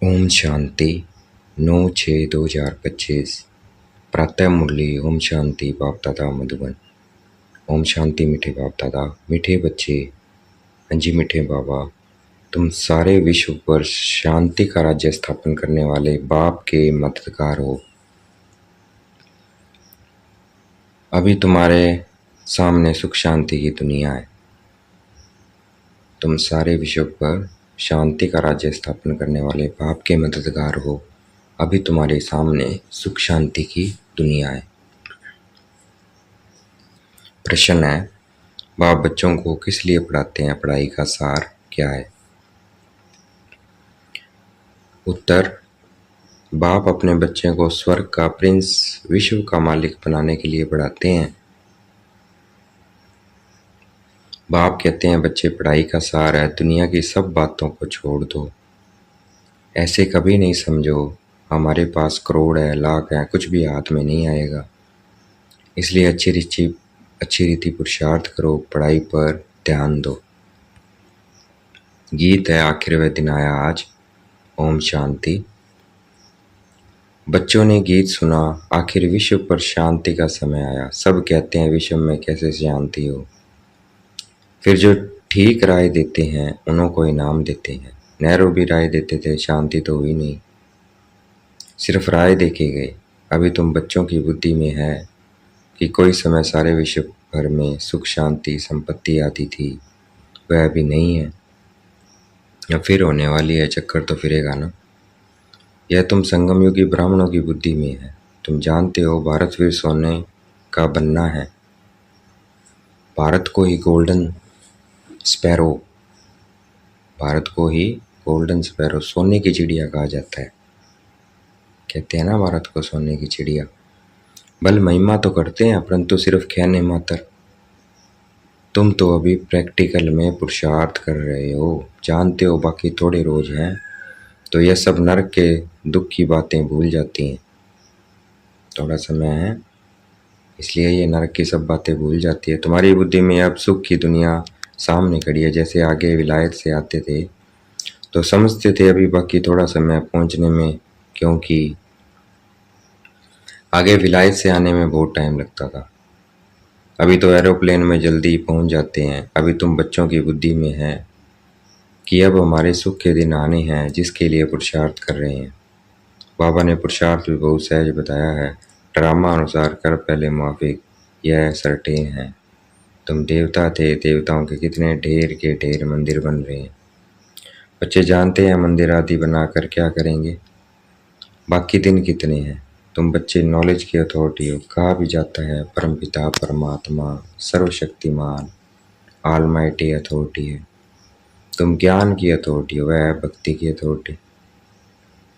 ओम शांति 9/6/2025 प्रातः मुरली। ओम शांति बाप दादा मधुबन। ओम शांति मीठे बाप दादा, मीठे बच्चे, अंजी मीठे बाबा, तुम सारे विश्व पर शांति का राज्य स्थापन करने वाले बाप के मददगार हो। अभी तुम्हारे सामने सुख शांति की दुनिया है। तुम सारे विश्व पर शांति का राज्य स्थापन करने वाले बाप के मददगार हो। अभी तुम्हारे सामने सुख शांति की दुनिया है। प्रश्न है, बाप बच्चों को किस लिए पढ़ाते हैं? पढ़ाई का सार क्या है? उत्तर, बाप अपने बच्चे को स्वर्ग का प्रिंस, विश्व का मालिक बनाने के लिए पढ़ाते हैं। बाप कहते हैं, बच्चे पढ़ाई का सार है, दुनिया की सब बातों को छोड़ दो। ऐसे कभी नहीं समझो हमारे पास करोड़ है, लाख है, कुछ भी हाथ में नहीं आएगा। इसलिए अच्छी रीति पुरुषार्थ करो, पढ़ाई पर ध्यान दो। गीत है, आखिर वह दिन आया आज। ओम शांति। बच्चों ने गीत सुना, आखिर विश्व पर शांति का समय आया। सब कहते हैं विश्व में कैसे शांति हो। फिर जो ठीक राय देते हैं उन्हों को इनाम देते हैं। नेहरू भी राय देते थे, शांति तो हुई नहीं, सिर्फ राय देके गए। अभी तुम बच्चों की बुद्धि में है कि कोई समय सारे विश्व भर में सुख शांति संपत्ति आती थी, वह अभी नहीं है, या फिर होने वाली है। चक्कर तो फिरेगा ना। यह तुम संगम युगी ब्राह्मणों की बुद्धि में है। तुम जानते हो भारत फिर सोने का बनना है। भारत को ही गोल्डन स्पैरो, सोने की चिड़िया कहा जाता है। कहते हैं ना भारत को सोने की चिड़िया। बल महिमा तो करते हैं, परंतु सिर्फ कहने मात्र। तुम तो अभी प्रैक्टिकल में पुरुषार्थ कर रहे हो। जानते हो बाकी थोड़े रोज हैं, तो यह सब नरक के दुख की बातें भूल जाती हैं। थोड़ा समय है, इसलिए ये नरक की सब बातें भूल जाती है। तुम्हारी बुद्धि में अब सुख की दुनिया सामने खड़ी है। जैसे आगे विलायत से आते थे तो समझते थे अभी बाकी थोड़ा समय पहुंचने में, क्योंकि आगे विलायत से आने में बहुत टाइम लगता था। अभी तो एरोप्लेन में जल्दी पहुंच जाते हैं। अभी तुम बच्चों की बुद्धि में है कि अब हमारे सुख के दिन आने हैं, जिसके लिए पुरुषार्थ कर रहे हैं। बाबा ने पुरुषार्थ भी बहुत सहज बताया है। ड्रामा अनुसार कर पहले माफिक, यह सर्टेन है। तुम देवता थे, देवताओं के कितने ढेर के ढेर मंदिर बन रहे हैं। बच्चे जानते हैं मंदिर आदि बनाकर क्या करेंगे। बाकी दिन कितने हैं। तुम बच्चे नॉलेज की अथॉरिटी हो। कहा भी जाता है परमपिता परमात्मा सर्वशक्तिमान ऑलमाइटी अथॉरिटी है। तुम ज्ञान की अथॉरिटी हो, वह है भक्ति की अथॉरिटी।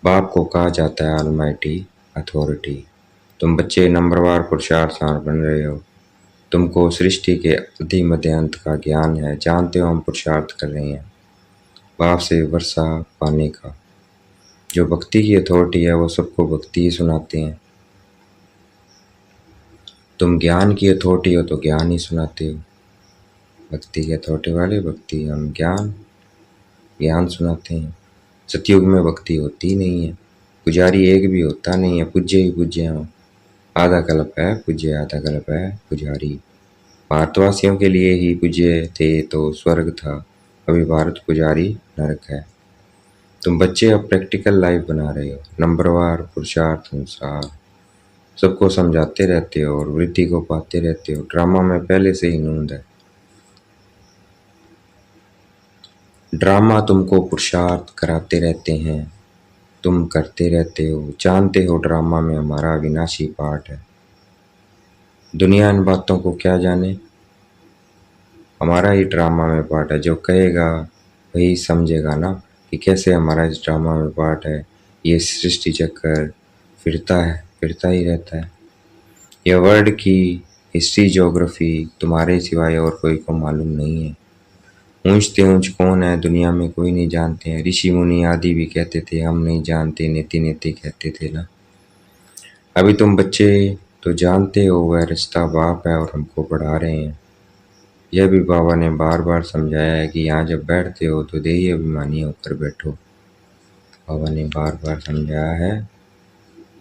बाप को कहा जाता है ऑलमाइटी अथॉरिटी। तुम बच्चे नंबरवार पुरुषार्थान बन रहे हो। तुमको सृष्टि के आदि मध्य अंत का ज्ञान है। जानते हो हम पुरुषार्थ कर रहे हैं बाप से वर्षा पाने का। जो भक्ति की अथॉरिटी है वो सबको भक्ति ही सुनाते हैं। तुम ज्ञान की अथॉरिटी हो तो ज्ञान ही सुनाते हो। भक्ति की अथॉरिटी वाले भक्ति, हम ज्ञान सुनाते हैं। सतयुग में भक्ति होती नहीं है, पुजारी एक भी होता नहीं है, पूज्य ही पूज्य हो। आधा कल्प है पूज्य, आधा कल्प है पुजारी। भारतवासियों के लिए ही पूज्य थे तो स्वर्ग था, अभी भारत पुजारी नरक है। तुम बच्चे अब प्रैक्टिकल लाइफ बना रहे हो। नंबरवार पुरुषार्थ अनुसार सबको समझाते रहते हो और वृद्धि को पाते रहते हो। ड्रामा में पहले से ही नूंद है। ड्रामा तुमको पुरुषार्थ कराते रहते हैं, तुम करते रहते हो। जानते हो ड्रामा में हमारा विनाशी पार्ट है। दुनिया इन बातों को क्या जाने, हमारा ही ड्रामा में पार्ट है। जो कहेगा वही समझेगा ना कि कैसे हमारा इस ड्रामा में पार्ट है। ये सृष्टि चक्कर फिरता ही रहता है। यह वर्ल्ड की हिस्ट्री ज्योग्राफी तुम्हारे सिवाय और कोई को मालूम नहीं है। ऊंचते ऊंच कौन है दुनिया में कोई नहीं जानते हैं। ऋषि मुनि आदि भी कहते थे हम नहीं जानते, नेति नेति कहते थे ना। अभी तुम बच्चे तो जानते हो वह रिश्ता बाप है और हमको पढ़ा रहे हैं। यह भी बाबा ने बार बार समझाया है कि यहाँ जब बैठते हो तो देही अभिमानी होकर बैठो। बाबा ने बार बार समझाया है।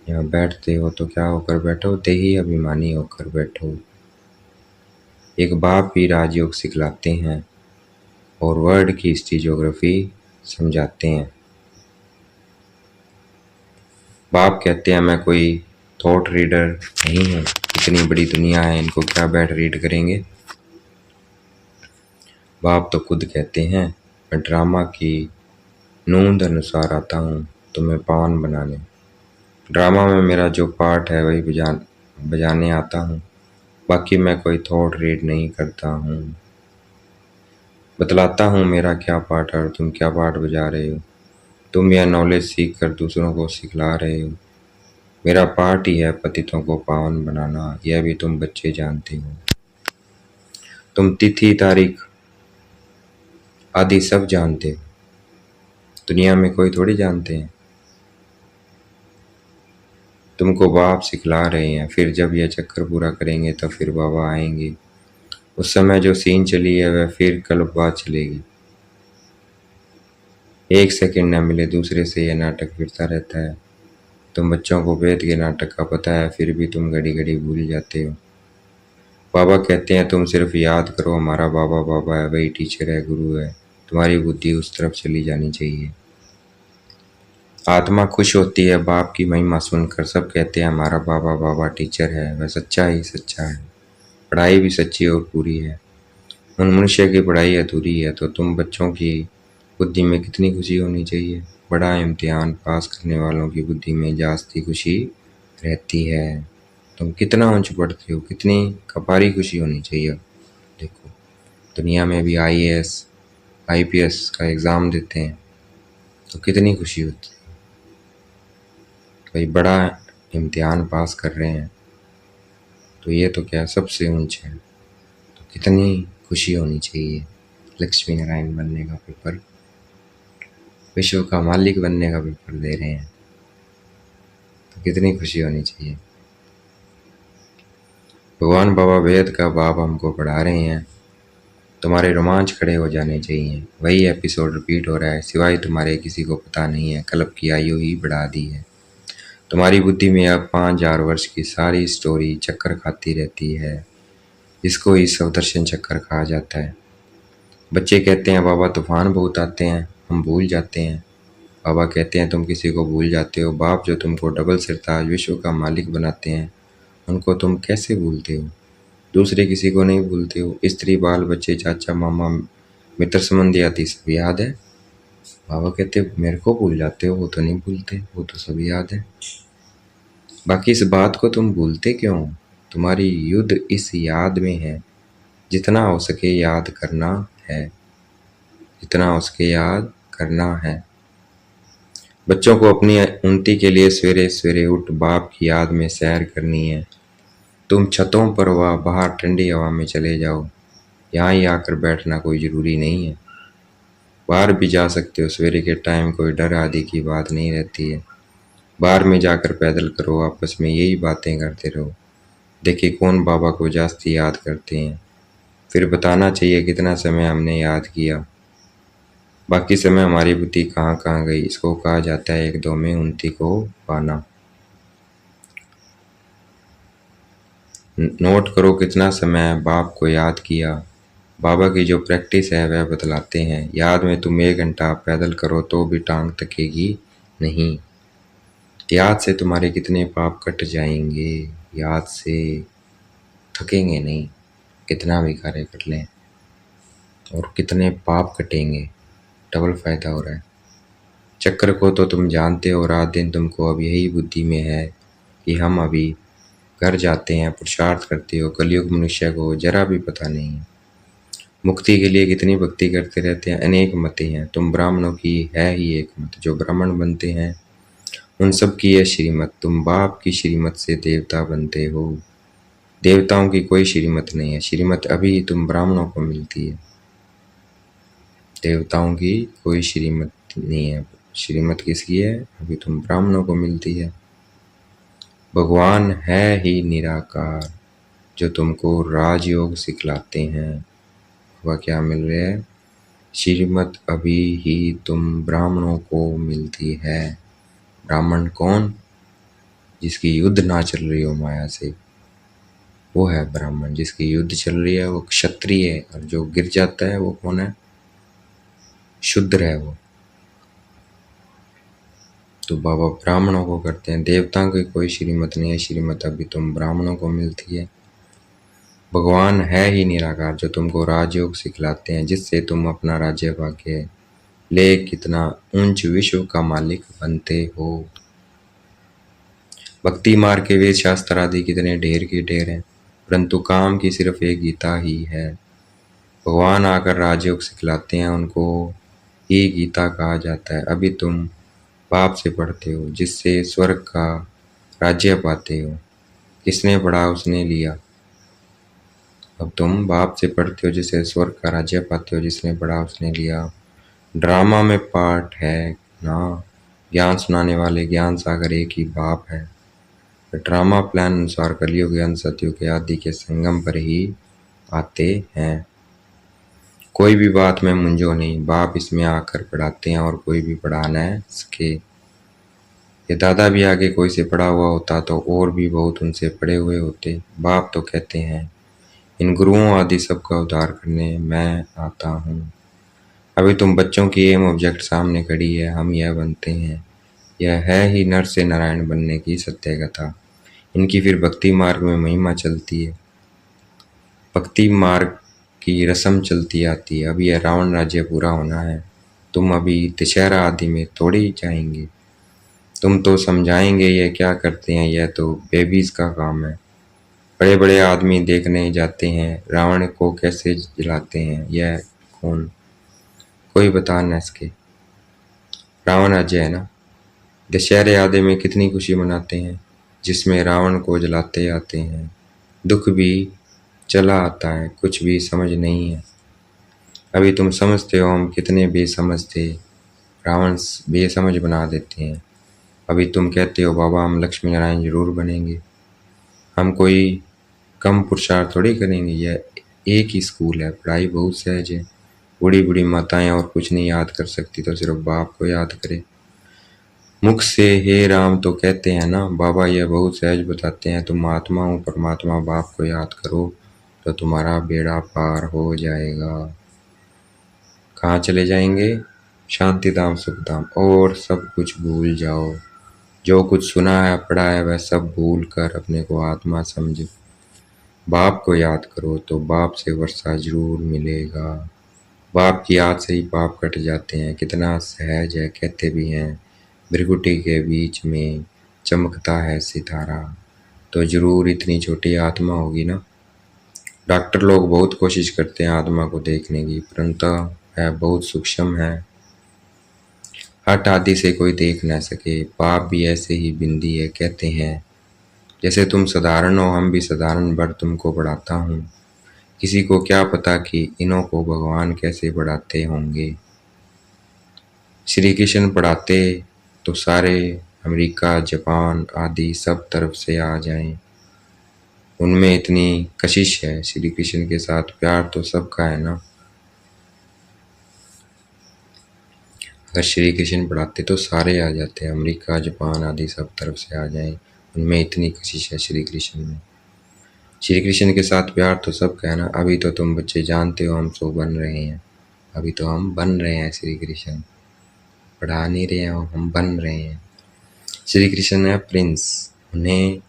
यहाँ बैठते हो तो क्या होकर बैठो, देही अभिमानी होकर बैठो। एक बाप भी राजयोग सिखलाते हैं और वर्ल्ड की हिस्ट्री ज्योग्राफी समझाते हैं। बाप कहते हैं मैं कोई थॉट रीडर नहीं हूँ, इतनी बड़ी दुनिया है, इनको क्या बैठ रीड करेंगे। बाप तो खुद कहते हैं मैं ड्रामा की नूंद अनुसार आता हूँ तुम्हें पावन बनाने। ड्रामा में मेरा जो पार्ट है वही बजाने आता हूँ, बाकी मैं कोई थॉट रीड नहीं करता हूँ। बतलाता हूँ मेरा क्या पार्ट है और तुम क्या पार्ट बजा रहे हो। तुम यह नॉलेज सीख कर दूसरों को सिखला रहे हो। मेरा पार्ट ही है पतितों को पावन बनाना, यह भी तुम बच्चे जानते हो। तुम तिथि तारीख आदि सब जानते हो, दुनिया में कोई थोड़ी जानते हैं। तुमको बाप सिखला रहे हैं, फिर जब यह चक्कर पूरा करेंगे तो फिर बाबा आएंगे। उस समय जो सीन चली है वह फिर कल बाद चलेगी। एक सेकंड न मिले दूसरे से यह नाटक फिरता रहता है। तुम बच्चों को वेद के नाटक का पता है, फिर भी तुम घड़ी घड़ी भूल जाते हो। बाबा कहते हैं तुम सिर्फ याद करो हमारा बाबा बाबा है, वही टीचर है, गुरु है। तुम्हारी बुद्धि उस तरफ चली जानी चाहिए। आत्मा खुश होती है बाप की महिमा सुनकर। सब कहते हैं हमारा बाबा बाबा टीचर है, वह सच्चा ही सच्चा है। पढ़ाई भी सच्ची और पूरी है। उन मनुष्य की पढ़ाई अधूरी है तो तुम बच्चों की बुद्धि में कितनी खुशी होनी चाहिए। बड़ा इम्तिहान पास करने वालों की बुद्धि में जास्ती खुशी रहती है। तुम कितना ऊंच पढ़ते हो, कितनी कपारी खुशी होनी चाहिए। देखो दुनिया में भी IAS IPS का एग्ज़ाम देते हैं तो कितनी खुशी होती है। भाई बड़ा इम्तिहान पास कर रहे हैं तो ये तो क्या सबसे ऊंच है, तो कितनी खुशी होनी चाहिए। लक्ष्मी नारायण बनने का पेपर, विश्व का मालिक बनने का पेपर दे रहे हैं तो कितनी खुशी होनी चाहिए। भगवान बाबा वेद का बाप हमको पढ़ा रहे हैं, तुम्हारे रोमांच खड़े हो जाने चाहिए। वही एपिसोड रिपीट हो रहा है, सिवाय तुम्हारे किसी को पता नहीं है। कल्प की आयु ही बढ़ा दी है। तुम्हारी बुद्धि में अब 5000 वर्ष की सारी स्टोरी चक्कर खाती रहती है, जिसको ही सवदर्शन चक्कर कहा जाता है। बच्चे कहते हैं बाबा तूफान बहुत आते हैं, हम भूल जाते हैं। बाबा कहते हैं तुम किसी को भूल जाते हो। बाप जो तुमको डबल सिरताज विश्व का मालिक बनाते हैं उनको तुम कैसे भूलते हो। दूसरे किसी को नहीं भूलते हो। स्त्री बाल बच्चे चाचा मामा मित्र संबंधी आदि सब याद है। बाबा कहते मेरे को भूल जाते हो, वो तो नहीं भूलते, वो तो सब याद है। बाकी इस बात को तुम भूलते क्यों। तुम्हारी युद्ध इस याद में है। जितना हो सके याद करना है, जितना हो सके याद करना है। बच्चों को अपनी उन्नति के लिए सवेरे सवेरे उठ बाप की याद में सैर करनी है। तुम छतों पर व बाहर ठंडी हवा में चले जाओ, यहाँ ही आकर बैठना कोई ज़रूरी नहीं है। बाहर भी जा सकते हो, सवेरे के टाइम कोई डर आदि की बात नहीं रहती है। बाहर में जाकर पैदल करो, आपस में यही बातें करते रहो। देखिए कौन बाबा को जास्ती याद करते हैं, फिर बताना चाहिए कितना समय हमने याद किया। बाकी समय हमारी बुद्धि कहाँ कहाँ गई। इसको कहा जाता है एक दो में उन्नति को पाना। नोट करो कितना समय बाप को याद किया। बाबा की जो प्रैक्टिस है वह बतलाते हैं। याद में तुम 1 घंटा पैदल करो तो भी टांग थकेगी नहीं। याद से तुम्हारे कितने पाप कट जाएंगे, याद से थकेंगे नहीं। कितना भी कार्य कर लें और कितने पाप कटेंगे, डबल फायदा हो रहा है। चक्र को तो तुम जानते हो, रात दिन तुमको अब यही बुद्धि में है कि हम अभी घर जाते हैं, पुरुषार्थ करते हो। कलयुग मनुष्य को जरा भी पता नहीं है। मुक्ति के लिए कितनी भक्ति करते रहते हैं, अनेक मतें हैं। तुम ब्राह्मणों की है ही एक मत, जो ब्राह्मण बनते हैं उन सब की है श्रीमत। तुम बाप की श्रीमत से देवता बनते हो, देवताओं की कोई श्रीमत नहीं है। श्रीमत अभी तुम ब्राह्मणों को मिलती है, देवताओं की कोई श्रीमत नहीं है। श्रीमत किसकी है, अभी तुम ब्राह्मणों को मिलती है। भगवान है ही निराकार जो तुमको राजयोग सिखलाते हैं। वह क्या मिल रहा है, श्रीमत अभी ही तुम ब्राह्मणों को मिलती है। ब्राह्मण कौन? जिसकी युद्ध ना चल रही हो माया से, वो है ब्राह्मण। जिसकी युद्ध चल रही है वो क्षत्रिय है, और जो गिर जाता है वो कौन है? शूद्र है वो। तो बाबा ब्राह्मणों को करते हैं, देवताओं की कोई श्रीमत नहीं है। श्रीमत अभी तुम ब्राह्मणों को मिलती है। भगवान है ही निराकार, जो तुमको राजयोग सिखलाते हैं, जिससे तुम अपना राज्य भाग्य ले कितना ऊंच विश्व का मालिक बनते हो। भक्ति मार्ग के वेद शास्त्र आदि कितने ढेर की ढेर हैं, परंतु काम की सिर्फ एक गीता ही है। भगवान आकर राजयोग सिखलाते हैं, उनको ही गीता कहा जाता है। अभी तुम बाप से पढ़ते हो, जिससे स्वर्ग का राज्य पाते हो। किसने पढ़ा उसने लिया। अब तुम बाप से पढ़ते हो, जिससे स्वर्ग का राज्य पाते हो। जिसने पढ़ा उसने लिया। ड्रामा में पार्ट है ना, ज्ञान सुनाने वाले ज्ञान सागर एक ही बाप है। ड्रामा प्लान अनुसार कलयुग ज्ञान सतयुग के आदि के संगम पर ही आते हैं। कोई भी बात में मुंझो नहीं, बाप इसमें आकर पढ़ाते हैं और कोई भी पढ़ा न सके। ये दादा भी आगे कोई से पढ़ा हुआ होता तो और भी बहुत उनसे पढ़े हुए होते। बाप तो कहते हैं इन गुरुओं आदि सबका उद्धार करने मैं आता हूँ। अभी तुम बच्चों की एम ऑब्जेक्ट सामने खड़ी है, हम यह बनते हैं। यह है ही नर से नारायण बनने की सत्य कथा। इनकी फिर भक्ति मार्ग में महिमा चलती है, भक्ति मार्ग की रस्म चलती आती है। अभी यह रावण राज्य पूरा होना है। तुम अभी दशहरा आदि में थोड़ी जाएंगे। तुम तो समझाएंगे ये क्या करते हैं, यह तो बेबीज का काम है। बड़े बड़े आदमी देखने जाते हैं रावण को कैसे जलाते हैं। यह कौन, कोई बता न सके। रावण राज्य है ना। दशहरे आदि में कितनी खुशी मनाते हैं, जिसमें रावण को जलाते आते हैं। दुख भी चला आता है, कुछ भी समझ नहीं है। अभी तुम समझते हो हम कितने बेसमझ थे, रावण बेसमझ बना देते हैं। अभी तुम कहते हो बाबा हम लक्ष्मी नारायण जरूर बनेंगे, हम कोई कम पुरुषार्थ थोड़ी करेंगे। यह एक ही स्कूल है, पढ़ाई बहुत सहज है। बूढ़ी बूढ़ी माताएं और कुछ नहीं याद कर सकती तो सिर्फ बाप को याद करे। मुख से हे राम तो कहते हैं ना, बाबा यह बहुत सहज बताते हैं। तुम आत्मा हो, परमात्मा बाप को याद करो तो तुम्हारा बेड़ा पार हो जाएगा। कहाँ चले जाएंगे? शांति धाम, सुख धाम। और सब कुछ भूल जाओ, जो कुछ सुना है पढ़ा है वह सब भूल कर अपने को आत्मा समझ बाप को याद करो तो बाप से वर्षा जरूर मिलेगा। बाप की याद से ही पाप कट जाते हैं। कितना सहज है, कहते भी हैं भृकुटी के बीच में चमकता है सितारा। तो जरूर इतनी छोटी आत्मा होगी ना। डॉक्टर लोग बहुत कोशिश करते हैं आत्मा को देखने की, परंतु है बहुत सूक्ष्म है। हठ आदि से कोई देख न सके। पाप भी ऐसे ही बिंदी है, कहते हैं जैसे तुम साधारण हो हम भी साधारण भर तुमको पढ़ाता हूँ। किसी को क्या पता कि इन्हों को भगवान कैसे पढ़ाते होंगे। श्री कृष्ण पढ़ाते तो सारे अमेरिका जापान आदि सब तरफ से आ जाएं। उनमें इतनी कशिश है, श्री कृष्ण के साथ प्यार तो सबका है ना। अगर श्री कृष्ण पढ़ाते तो सारे आ जाते, अमेरिका जापान आदि सब तरफ से आ जाएं। उनमें इतनी कशिश है श्री कृष्ण में। श्री कृष्ण के साथ प्यार तो सबका है ना। अभी तो तुम बच्चे जानते हो हम सो बन रहे हैं। अभी तो हम बन रहे हैं श्री कृष्ण, पढ़ा नहीं रहे हो, हम बन रहे हैं। श्री कृष्ण है प्रिंस, उन्हें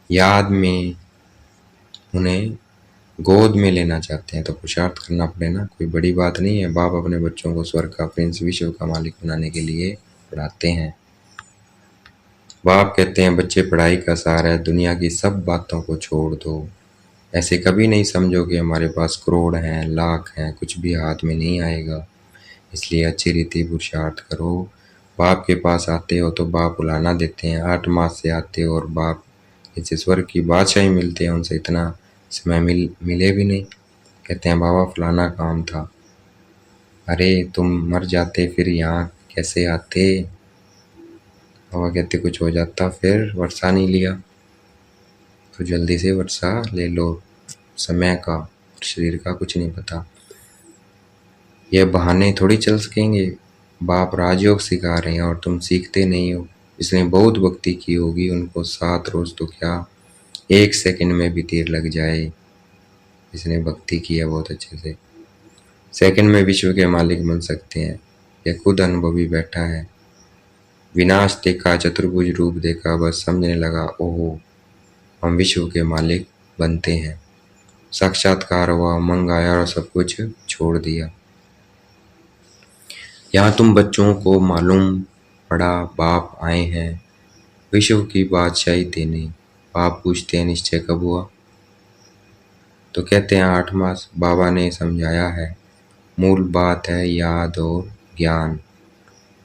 याद में उन्हें गोद में लेना चाहते हैं तो पुरुषार्थ करना पड़े ना। कोई बड़ी बात नहीं है। बाप अपने बच्चों को स्वर्ग का प्रिंस विश्व का मालिक बनाने के लिए पढ़ाते हैं। बाप कहते हैं बच्चे पढ़ाई का सार है, दुनिया की सब बातों को छोड़ दो। ऐसे कभी नहीं समझो कि हमारे पास करोड़ हैं लाख हैं, कुछ भी हाथ में नहीं आएगा। इसलिए अच्छी रीति पुरुषार्थ करो। बाप के पास आते हो तो बाप बुलाना देते हैं। 8 मास से आते हो और बाप इस स्वर्ग की बादशाही मिलते हैं, उनसे इतना समय मिले भी नहीं। कहते हैं बाबा फलाना काम था। अरे तुम मर जाते फिर यहाँ कैसे आते। बाबा कहते कुछ हो जाता फिर वर्षा नहीं लिया तो जल्दी से वर्षा ले लो। समय का और शरीर का कुछ नहीं पता। यह बहाने थोड़ी चल सकेंगे। बाप राजयोग सिखा रहे हैं और तुम सीखते नहीं हो। इसने बहुत भक्ति की होगी, उनको 7 रोज तो क्या 1 सेकंड में भी तीर लग जाए। इसने भक्ति किया बहुत अच्छे से, सेकंड में विश्व के मालिक बन सकते हैं। यह खुद अनुभवी बैठा है। विनाश देखा, चतुर्भुज रूप देखा, बस समझने लगा, ओहो हम विश्व के मालिक बनते हैं। साक्षात्कार हुआ, उमंग आया और सब कुछ छोड़ दिया। यहाँ तुम बच्चों को मालूम पड़ा बाप आए हैं विश्व की बादशाही देने। बाप पूछते हैं निश्चय कब हुआ, तो कहते हैं 8 मास। बाबा ने समझाया है, मूल बात है याद और ज्ञान,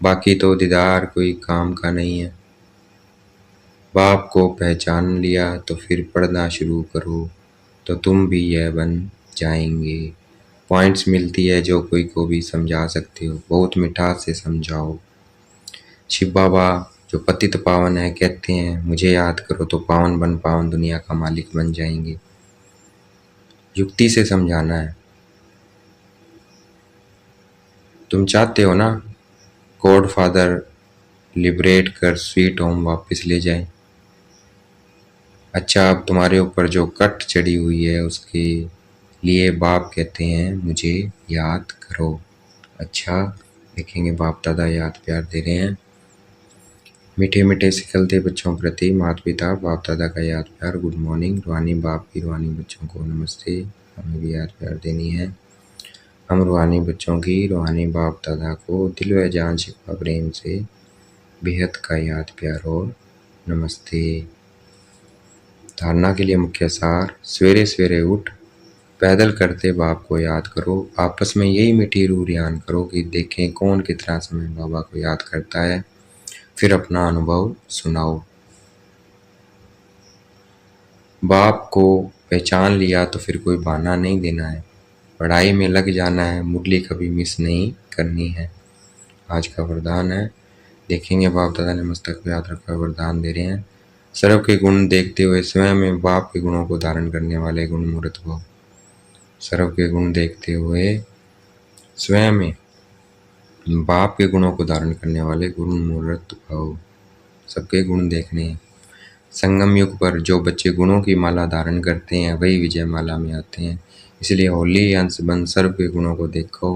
बाकी तो दीदार कोई काम का नहीं है। बाप को पहचान लिया तो फिर पढ़ना शुरू करो, तो तुम भी यह बन जाएंगे। पॉइंट्स मिलती है जो कोई को भी समझा सकते हो, बहुत मिठास से समझाओ। शिव बाबा जो पतित पावन है कहते हैं मुझे याद करो तो पावन बन पावन दुनिया का मालिक बन जाएंगे। युक्ति से समझाना है। तुम चाहते हो ना गॉड फादर लिबरेट कर स्वीट होम वापस ले जाए। अच्छा, अब तुम्हारे ऊपर जो कट चढ़ी हुई है उसके लिए बाप कहते हैं मुझे याद करो। अच्छा, देखेंगे बाप दादा याद प्यार दे रहे हैं। मीठे मीठे सिखलते बच्चों प्रति माता पिता बाप दादा का याद प्यार। Good morning. रूहानी बाप की रूहानी बच्चों को नमस्ते। हमें भी याद प्यार देनी है। हम रूहानी बच्चों की रूहानी बाप दादा को दिल व जान शिफा प्रेम से बेहद का याद प्यार और नमस्ते। धारणा के लिए मुख्य सार, सवेरे सवेरे उठ पैदल करते बाप को याद करो। आपस में यही मीठी रूह रियान करो कि देखें कौन कितना समय बाबा को याद करता है, फिर अपना अनुभव सुनाओ। बाप को पहचान लिया तो फिर कोई बहाना नहीं देना है, पढ़ाई में लग जाना है, मुरली कभी मिस नहीं करनी है। आज का वरदान है, देखेंगे बाप दादा ने मस्तक पे याद रखा वरदान दे रहे हैं। सर्व के गुण देखते हुए स्वयं में बाप के गुणों को धारण करने वाले गुण मूर्त भव। सर्व के गुण देखते हुए स्वयं में बाप के गुणों को धारण करने वाले गुण मूर्त भव। सबके गुण देखने हैं। संगम युग पर जो बच्चे गुणों की माला धारण करते हैं वही विजय माला में आते हैं। इसलिए होली अंश बन सर्व के गुणों को देखो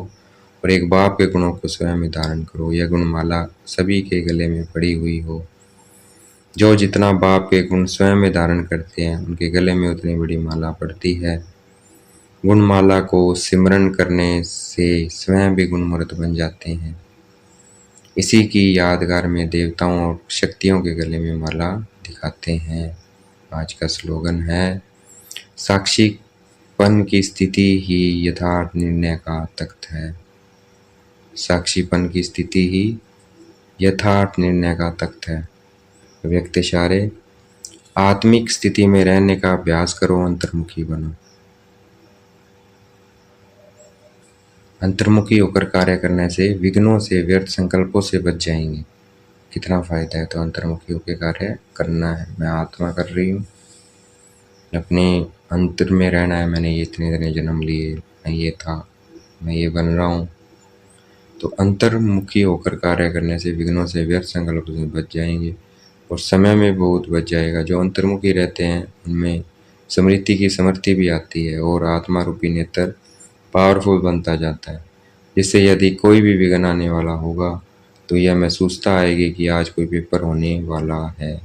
और एक बाप के गुणों को स्वयं में धारण करो। यह गुण माला सभी के गले में पड़ी हुई हो। जो जितना बाप के गुण स्वयं में धारण करते हैं उनके गले में उतनी बड़ी माला पड़ती है। गुण माला को सिमरन करने से स्वयं भी गुणमूर्त बन जाते हैं। इसी की यादगार में देवताओं और शक्तियों के गले में माला दिखाते हैं। आज का स्लोगन है, साक्षीपन की स्थिति ही यथार्थ निर्णय का तख्त है। साक्षीपन की स्थिति ही यथार्थ निर्णय का तख्त है। व्यक्त इशारे, आत्मिक स्थिति में रहने का अभ्यास करो, अंतर्मुखी बनो। अंतर्मुखी होकर कार्य करने से विघ्नों से व्यर्थ संकल्पों से बच जाएंगे। कितना फायदा है, तो अंतर्मुखी होकर कार्य करना है। मैं आत्मा कर रही हूँ, अपने अंतर में रहना है। मैंने ये इतने जन्म लिए, मैं ये था, मैं ये बन रहा हूँ। तो अंतर्मुखी होकर कार्य करने से विघ्नों से व्यर्थ संकल्पों से बच जाएंगे और समय में बहुत बच जाएगा। जो अंतर्मुखी रहते हैं उनमें स्मृति की समृद्धि भी आती है और आत्मा रूपी नेत्र पावरफुल बनता जाता है, जिससे यदि कोई भी विघ्न आने वाला होगा तो यह महसूसता आएगी कि आज कोई पेपर होने वाला है।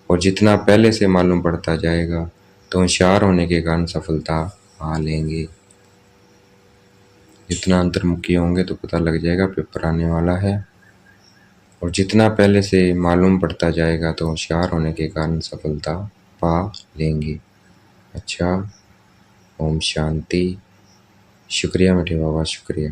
और जितना पहले से मालूम पड़ता जाएगा तो होशियार होने के कारण सफलता पा लेंगे। जितना अंतर्मुखी होंगे तो पता लग जाएगा पेपर आने वाला है, और जितना पहले से मालूम पड़ता जाएगा तो होशियार होने के कारण सफलता पा लेंगे। अच्छा, ओम शांति। शुक्रिया मीठे बाबा, शुक्रिया।